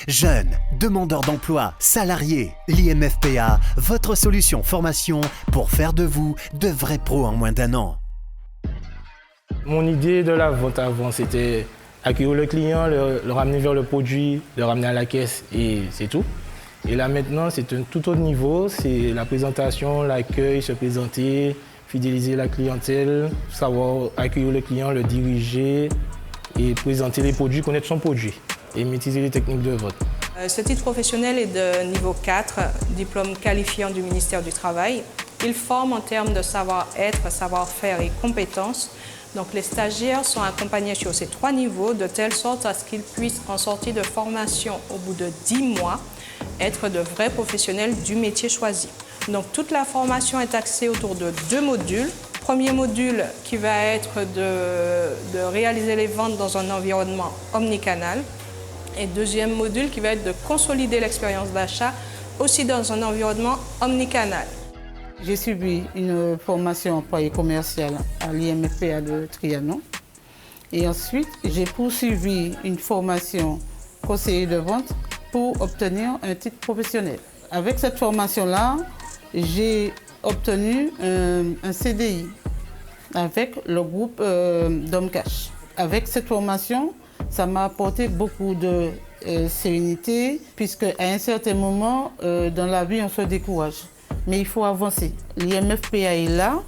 Jeunes, demandeurs d'emploi, salariés, l'IMFPA, votre solution formation pour faire de vous de vrais pros en moins d'1 an. Mon idée de la vente avant, c'était accueillir le client, le ramener vers le produit, le ramener à la caisse et c'est tout. Et là maintenant, c'est un tout autre niveau, c'est la présentation, l'accueil, se présenter, fidéliser la clientèle, savoir accueillir le client, le diriger et présenter les produits, connaître son produit et maîtriser les techniques de vente. Ce titre professionnel est de niveau 4, diplôme qualifiant du ministère du Travail. Il forme en termes de savoir-être, savoir-faire et compétences. Donc les stagiaires sont accompagnés sur ces 3 niveaux de telle sorte à ce qu'ils puissent, en sortie de formation au bout de 10 mois, être de vrais professionnels du métier choisi. Donc toute la formation est axée autour de 2 modules. Premier module qui va être de réaliser les ventes dans un environnement omnicanal. Et deuxième module qui va être de consolider l'expérience d'achat aussi dans un environnement omnicanal. J'ai suivi une formation employé commercial à l'IMFPA de Trianon. Et ensuite, j'ai poursuivi une formation conseiller de vente pour obtenir un titre professionnel. Avec cette formation-là, j'ai obtenu un CDI avec le groupe Domcash. Avec cette formation, ça m'a apporté beaucoup de sérénité, puisque à un certain moment, dans la vie, on se décourage. Mais il faut avancer. L'IMFPA est là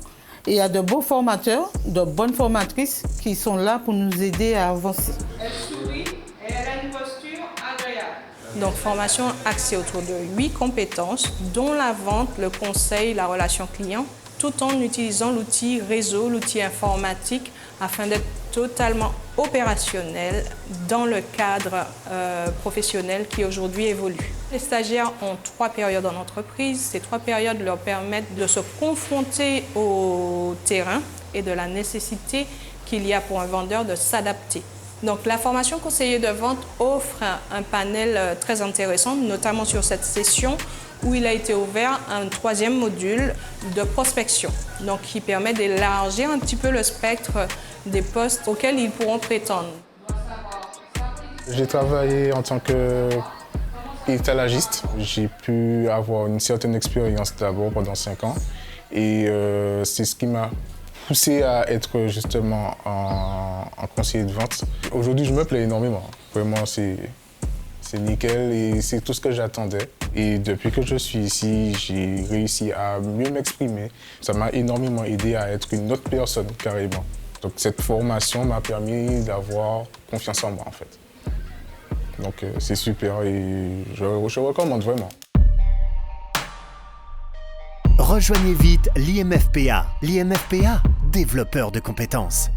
et il y a de beaux formateurs, de bonnes formatrices qui sont là pour nous aider à avancer. Elle sourit et elle a une posture agréable. Donc formation axée autour de 8 compétences, dont la vente, le conseil, la relation client, tout en utilisant l'outil réseau, l'outil informatique, afin d'être totalement opérationnel dans le cadre professionnel qui aujourd'hui évolue. Les stagiaires ont 3 périodes en entreprise. Ces 3 périodes leur permettent de se confronter au terrain et de la nécessité qu'il y a pour un vendeur de s'adapter. Donc la formation conseiller de vente offre un panel très intéressant, notamment sur cette session où il a été ouvert un 3e module de prospection, donc qui permet d'élargir un petit peu le spectre des postes auxquels ils pourront prétendre. J'ai travaillé en tant qu'étalagiste. J'ai pu avoir une certaine expérience d'abord pendant 5 ans et c'est ce qui m'a poussé à être justement un conseiller de vente. Aujourd'hui, je me plais énormément. Vraiment, c'est nickel et c'est tout ce que j'attendais. Et depuis que je suis ici, j'ai réussi à mieux m'exprimer. Ça m'a énormément aidé à être une autre personne, carrément. Donc cette formation m'a permis d'avoir confiance en moi, en fait. Donc c'est super et je recommande vraiment. Rejoignez vite l'IMFPA. L'IMFPA, développeur de compétences.